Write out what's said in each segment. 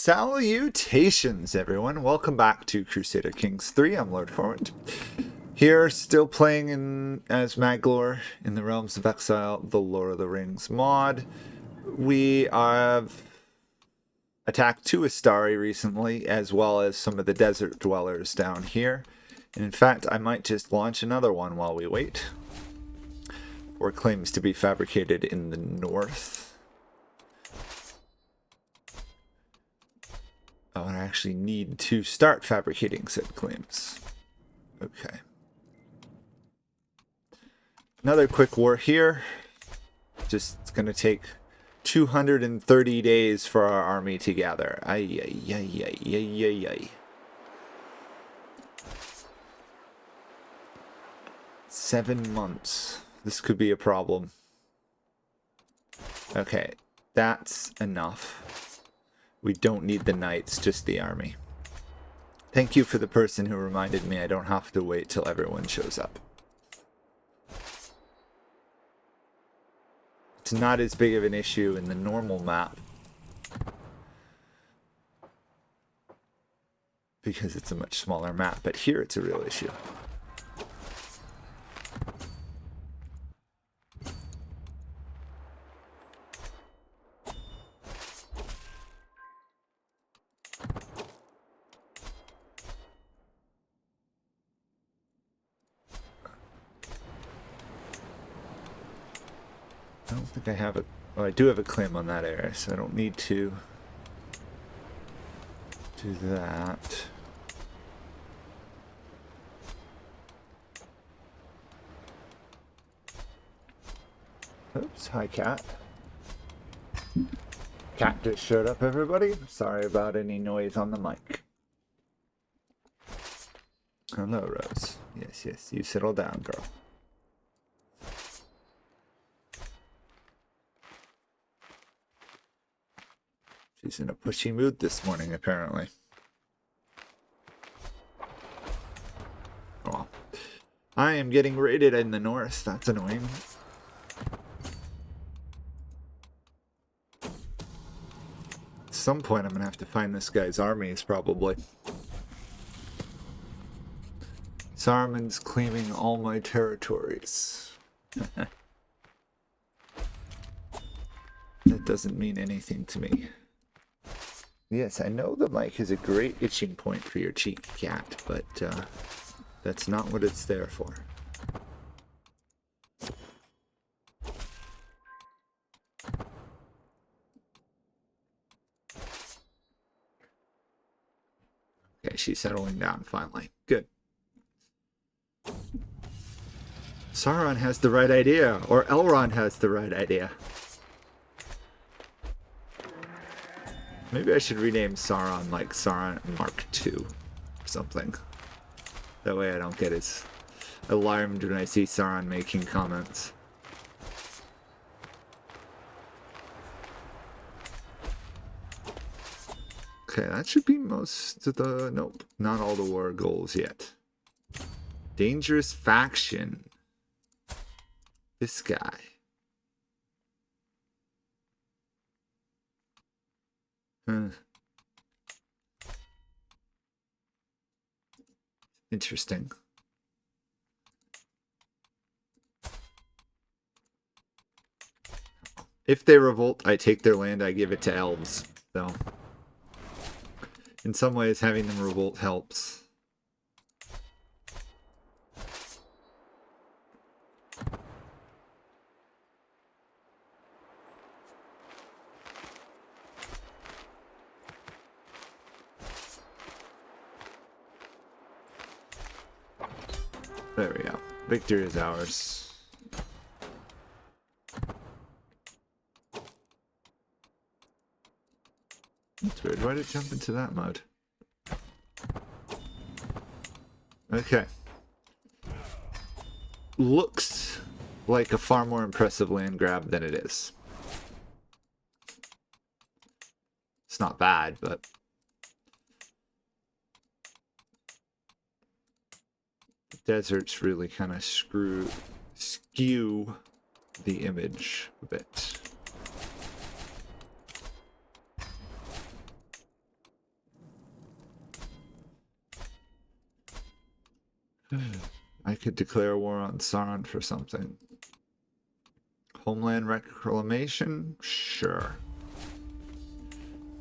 Salutations, everyone. Welcome back to Crusader Kings 3. I'm Lord Forward. Here, still playing as Maglor in the Realms of Exile, the Lord of the Rings mod. We have attacked 2 Astari recently, as well as some of the desert dwellers down here. And in fact, I might just launch another one while we wait. Or claims to be fabricated in the north. Oh, and I actually need to start fabricating said claims. Okay. Another quick war here. Just going to take 230 days for our army to gather. Ay, ay, ay, ay, ay, ay, ay. 7 months. This could be a problem. Okay, that's enough. We don't need the knights, just the army. Thank you for the person who reminded me I don't have to wait till everyone shows up. It's not as big of an issue in the normal map, because it's a much smaller map, but here it's a real issue. I don't think I have it. Well, I do have a claim on that area, so I don't need to do that. Oops, hi cat. Cat just showed up, everybody. Sorry about any noise on the mic. Hello, Rose. Yes, yes, you settle down, girl. She's in a pushy mood this morning, apparently. Oh, I am getting raided in the north. That's annoying. At some point, I'm going to have to find this guy's armies, probably. Saruman's claiming all my territories. That doesn't mean anything to me. Yes, I know the mic is a great itching point for your cheek, cat, but that's not what it's there for. Okay, she's settling down finally. Good. Sauron has the right idea, or Elrond has the right idea. Maybe I should rename Sauron like Sauron Mark II or something. That way I don't get as alarmed when I see Sauron making comments. Okay, that should be most of the... Nope, not all the war goals yet. Dangerous faction. This guy. Interesting. If they revolt, I take their land, I give it to Elves. So, in some ways, having them revolt helps. There we go. Victory is ours. That's weird. Why did it jump into that mode? Okay. Looks like a far more impressive land grab than it is. It's not bad, but... deserts really kind of skew the image a bit. I could declare war on Sauron for something. Homeland reclamation? Sure.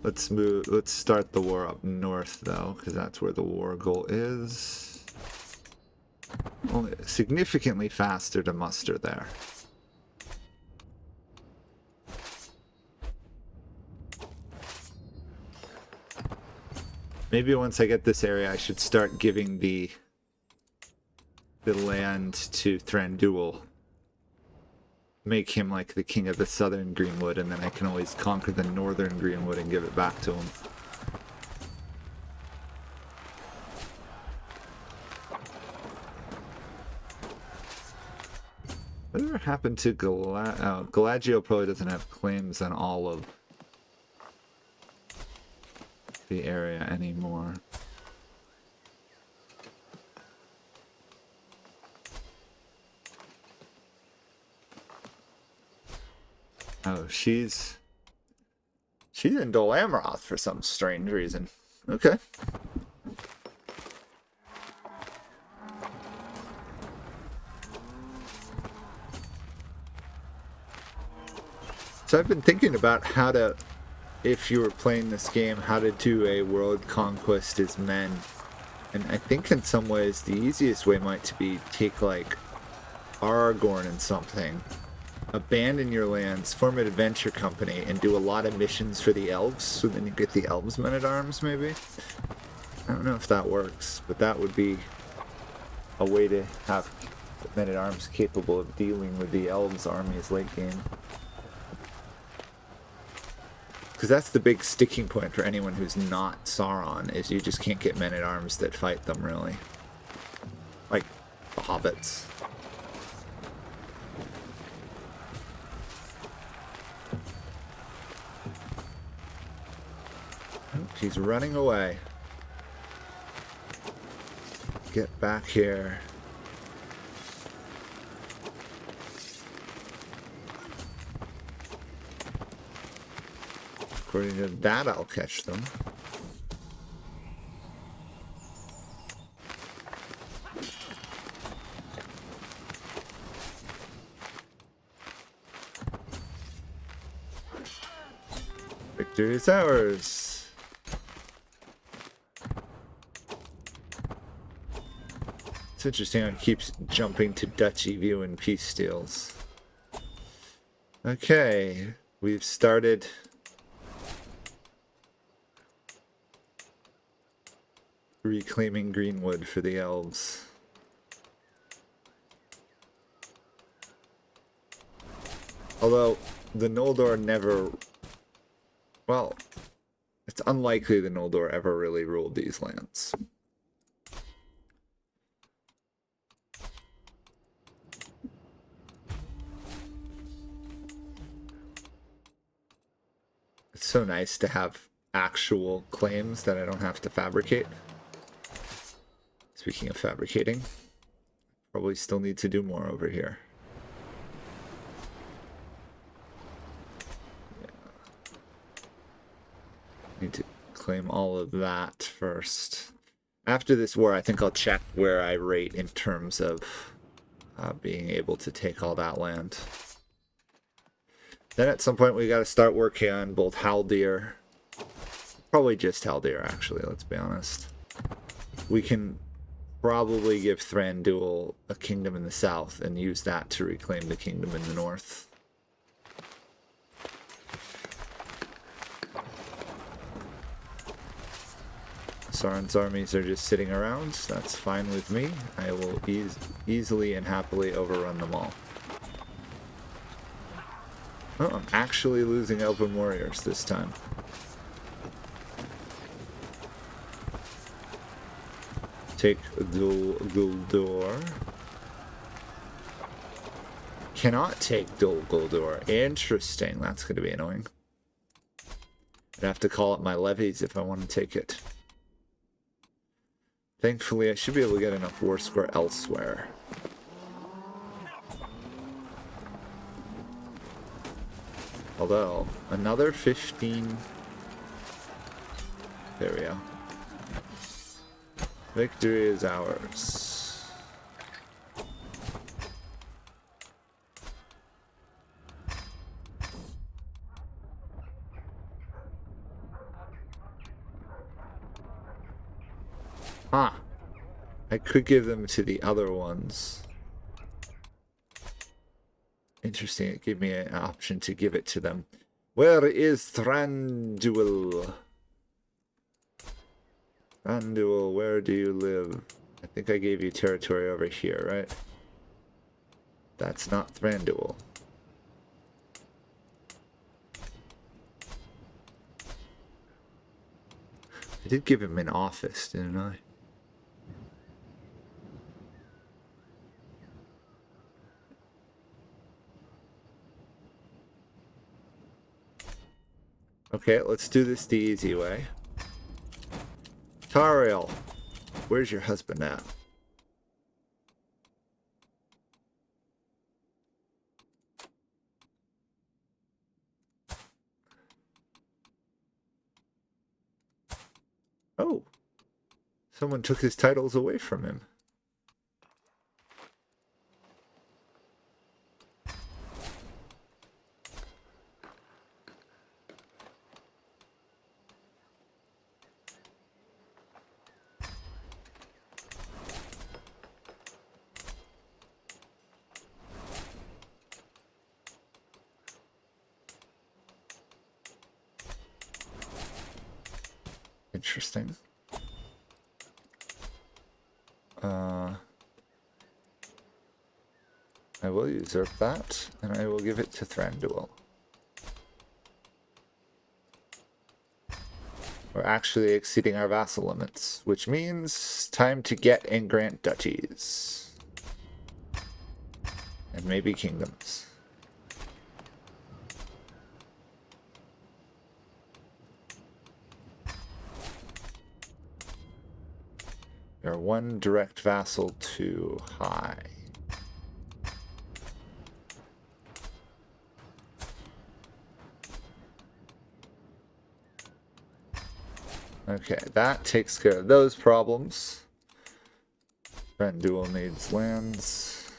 Let's start the war up north though, because that's where the war goal is. Only significantly faster to muster there. Maybe once I get this area, I should start giving the land to Thranduil. Make him like the king of the southern Greenwood, and then I can always conquer the northern Greenwood and give it back to him. Whatever happened to Galagio probably doesn't have claims on all of the area anymore. Oh, she's in Dol Amroth for some strange reason. Okay. So I've been thinking about how to, if you were playing this game, how to do a world conquest as men. And I think in some ways the easiest way might be take like Aragorn and something, abandon your lands, form an adventure company, and do a lot of missions for the elves, so then you get the elves men-at-arms maybe? I don't know if that works, but that would be a way to have men-at-arms capable of dealing with the elves armies late game. Because that's the big sticking point for anyone who's not Sauron, is you just can't get men-at-arms that fight them, really. Like the hobbits. He's running away. Get back here. According to that, I'll catch them. Victory is ours. It's interesting how it keeps jumping to Duchy View and peace steals. Okay, we've started reclaiming Greenwood for the elves. Although the Noldor never, well, it's unlikely the Noldor ever really ruled these lands. It's so nice to have actual claims that I don't have to fabricate. Speaking of fabricating, probably still need to do more over here. Yeah. Need to claim all of that first. After this war, I think I'll check where I rate in terms of being able to take all that land. Then at some point we got to start working on both Haldir. Probably just Haldir, actually, let's be honest. We can probably give Thranduil a kingdom in the south and use that to reclaim the kingdom in the north. Sauron's armies are just sitting around. That's fine with me. I will easily and happily overrun them all. Oh, I'm actually losing Elven warriors this time. Take Dol Guldur. Cannot take Dol Guldur. Interesting. That's going to be annoying. I'd have to call up my levies if I want to take it. Thankfully, I should be able to get enough war score elsewhere. Although, another 15... There we go. Victory is ours. Ah, I could give them to the other ones. Interesting, it gave me an option to give it to them. Where is Thranduil? Thranduil, where do you live? I think I gave you territory over here, right? That's not Thranduil. I did give him an office, didn't I? Okay, let's do this the easy way. Tariel, where's your husband at? Oh, someone took his titles away from him. Interesting. I will usurp that, and I will give it to Thranduil. We're actually exceeding our vassal limits, which means time to get and grant duchies. And maybe kingdoms. We are one direct vassal too high. Okay, that takes care of those problems. Thranduil needs lands.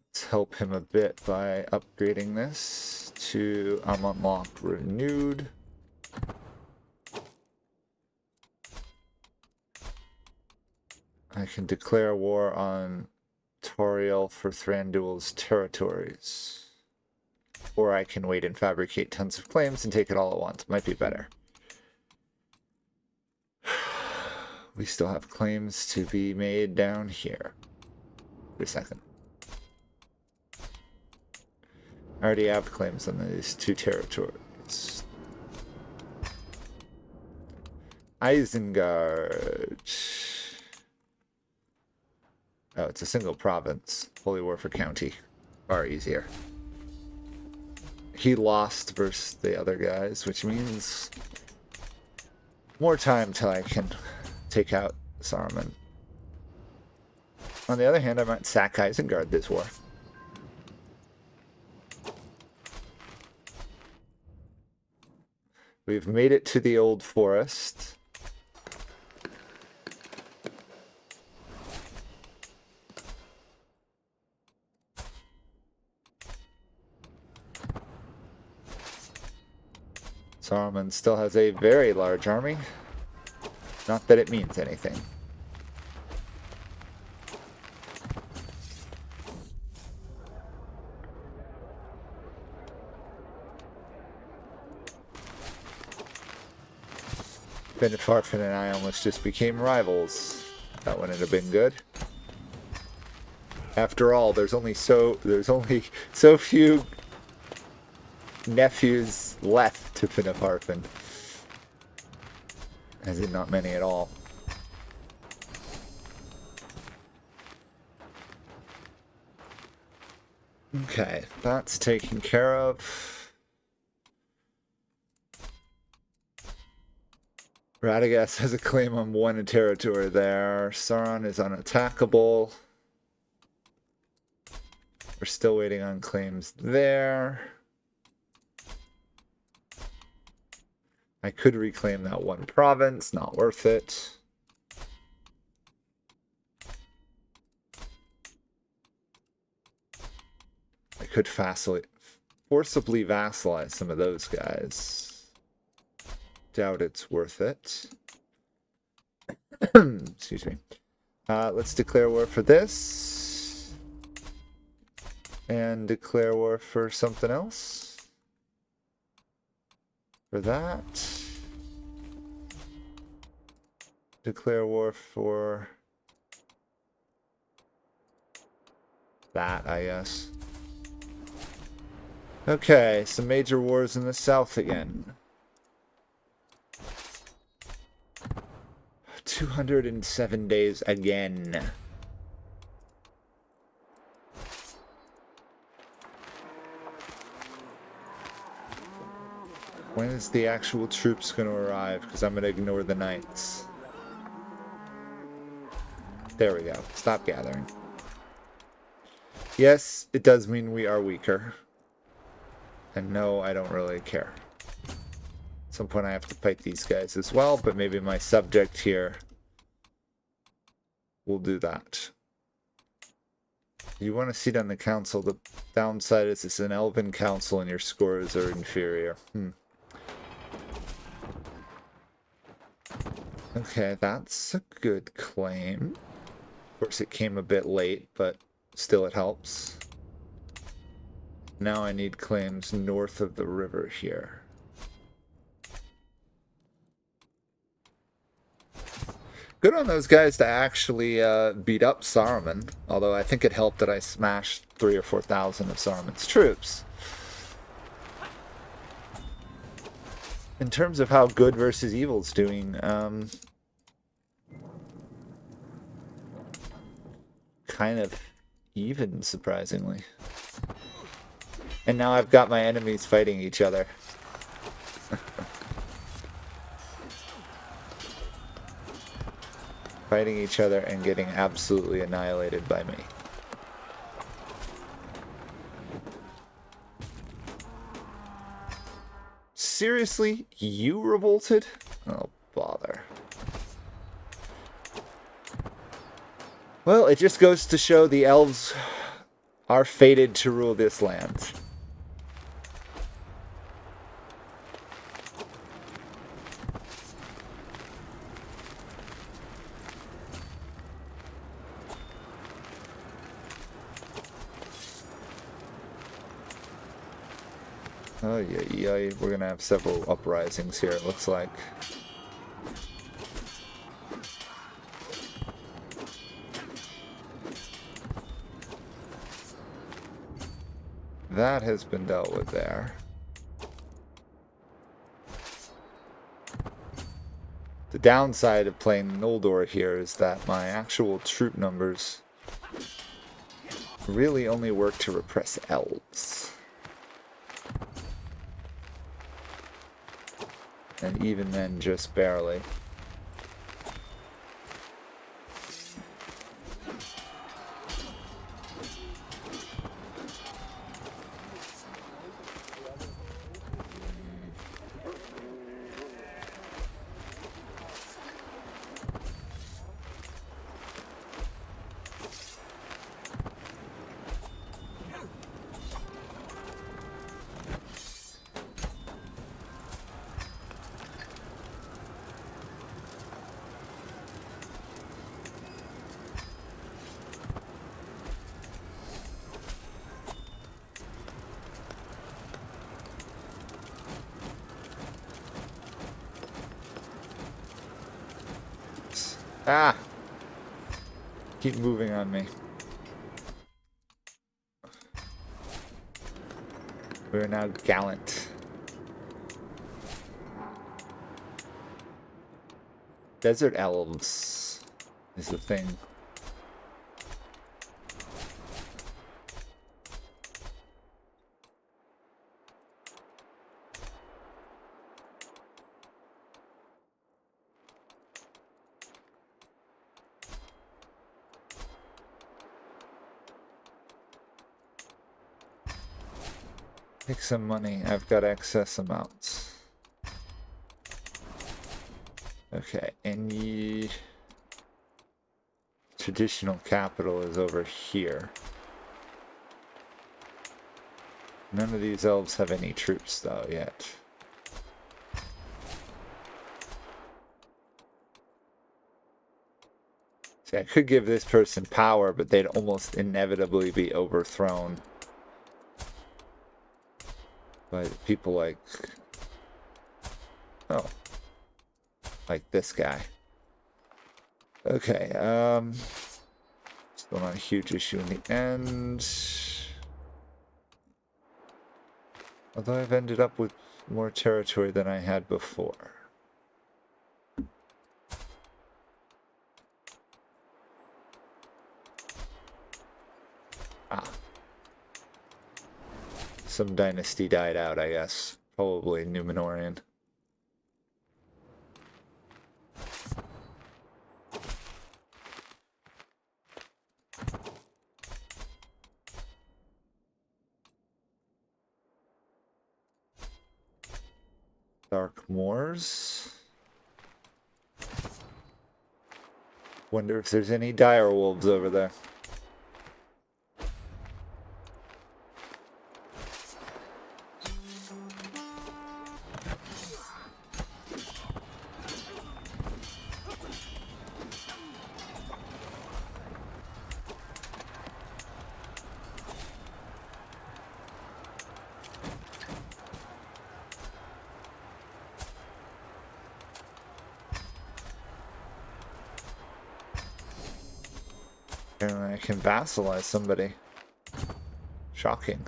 Let's help him a bit by upgrading this to unlocked renewed. I can declare war on Toriel for Thranduil's territories. Or I can wait and fabricate tons of claims and take it all at once. Might be better. We still have claims to be made down here. Wait a second. I already have claims on these two territories. Isengard. Oh, it's a single province. Holy Warford County. Far easier. He lost versus the other guys, which means more time till I can take out Saruman. On the other hand, I might sack Isengard this war. We've made it to the Old Forest. Saruman still has a very large army. Not that it means anything. Benefarfin and I almost just became rivals. That wouldn't have been good. After all, there's only so few nephews left to Benefarfin. As in not many at all. Okay, that's taken care of. Radagast has a claim on one territory there. Sauron is unattackable. We're still waiting on claims there. I could reclaim that one province, not worth it. I could forcibly vassalize some of those guys Doubt it's worth it. Excuse me. Let's declare war for this. And declare war for something else. For that. Declare war for that, I guess. Okay, some major wars in the south again. 207 days again. When is the actual troops going to arrive? Because I'm going to ignore the knights. There we go. Stop gathering. Yes, it does mean we are weaker. And no, I don't really care. At some point I have to fight these guys as well, but maybe my subject here will do that. You want a seat on the council. The downside is it's an elven council and your scores are inferior. Okay, that's a good claim. Of course, it came a bit late, but still it helps. Now I need claims north of the river here. Good on those guys to actually beat up Saruman, although I think it helped that I smashed 3,000 or 4,000 of Saruman's troops. In terms of how good versus evil's doing, kind of even, surprisingly. And now I've got my enemies fighting each other. Fighting each other and getting absolutely annihilated by me. Seriously? You revolted? Oh, bother. Well, it just goes to show the elves are fated to rule this land. Oh, yeah, we're gonna have several uprisings here, it looks like. That has been dealt with there. The downside of playing LotR here is that my actual troop numbers really only work to repress elves. And even then, just barely. Ah! Keep moving on me. We're now gallant. Desert elves is the thing. Take some money. I've got excess amounts. Okay, and the traditional capital is over here. None of these elves have any troops though yet. See, I could give this person power, but they'd almost inevitably be overthrown by people like... Oh. Like this guy. Okay, still not a huge issue in the end. Although I've ended up with more territory than I had before. Ah. Some dynasty died out, I guess. Probably Numenorian. Dark Moors. Wonder if there's any dire wolves over there. Apparently I can vassalize somebody. Shocking.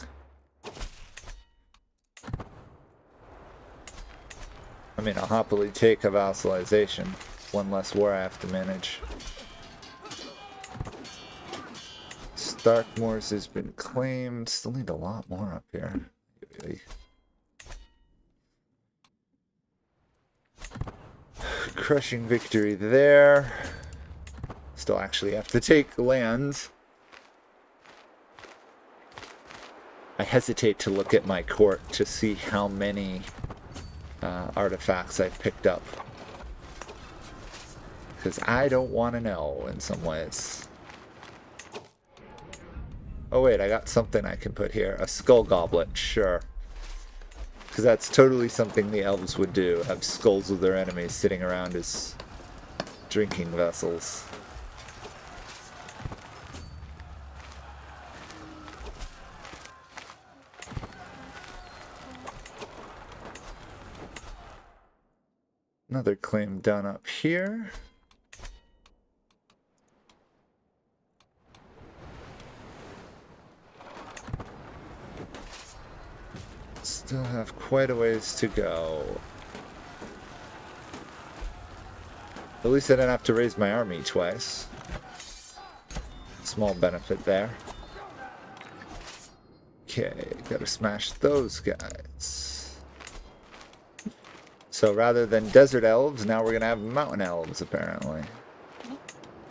I mean, I'll happily take a vassalization. One less war I have to manage. Starkmoors has been claimed. Still need a lot more up here. Crushing victory there. Still actually have to take lands. I hesitate to look at my court to see how many artifacts I've picked up. Because I don't want to know in some ways. Oh wait, I got something I can put here. A skull goblet, sure. Because that's totally something the elves would do. Have skulls of their enemies sitting around as drinking vessels. Another claim done up here. Still have quite a ways to go. At least I didn't have to raise my army twice. Small benefit there. Okay, gotta smash those guys. So rather than desert elves, now we're gonna have mountain elves, apparently.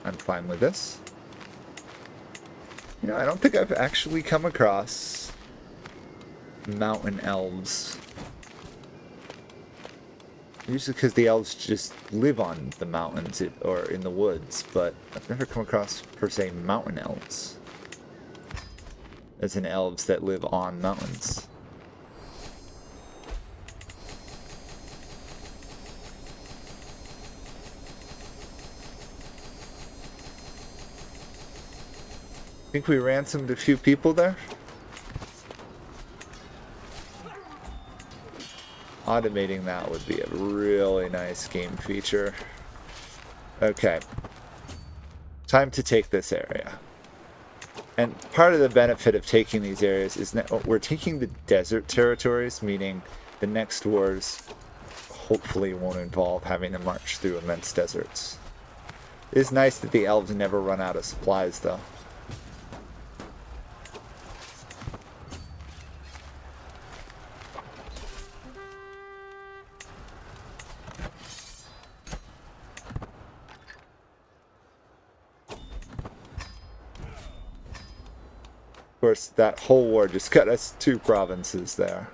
I'm fine with this. You know, I don't think I've actually come across mountain elves. Usually because the elves just live on the mountains or in the woods, but I've never come across, per se, mountain elves. As in elves that live on mountains. I think we ransomed a few people there. Automating that would be a really nice game feature. Okay. Time to take this area. And part of the benefit of taking these areas is that we're taking the desert territories, meaning the next wars hopefully won't involve having to march through immense deserts. It is nice that the elves never run out of supplies, though. Of course, that whole war just got us 2 provinces there.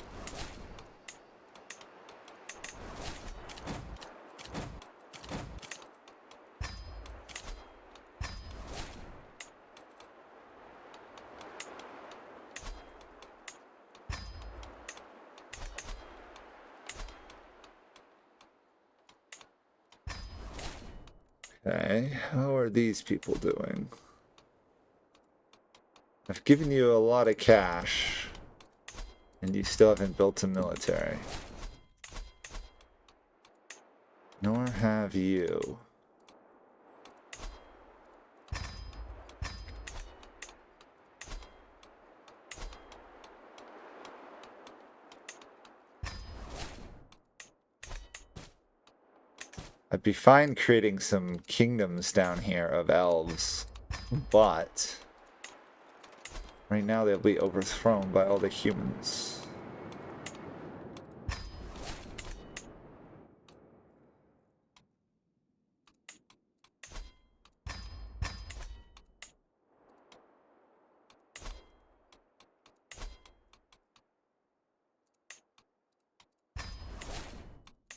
Okay, how are these people doing? I've given you a lot of cash, and you still haven't built a military. Nor have you. I'd be fine creating some kingdoms down here of elves, but right now they'll be overthrown by all the humans.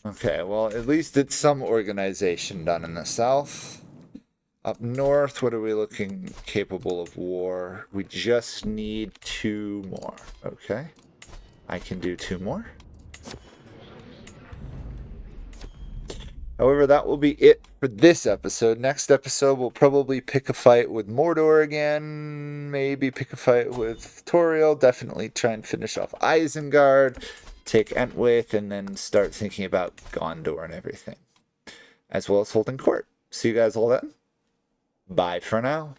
Okay, well, at least it's some organization done in the south. Up north, what are we looking capable of war? We just need 2 more. Okay. I can do 2 more. However, that will be it for this episode. Next episode, we'll probably pick a fight with Mordor again. Maybe pick a fight with Toriel. Definitely try and finish off Isengard. Take Entwith, and then start thinking about Gondor and everything. As well as holding court. See you guys all then. Bye for now.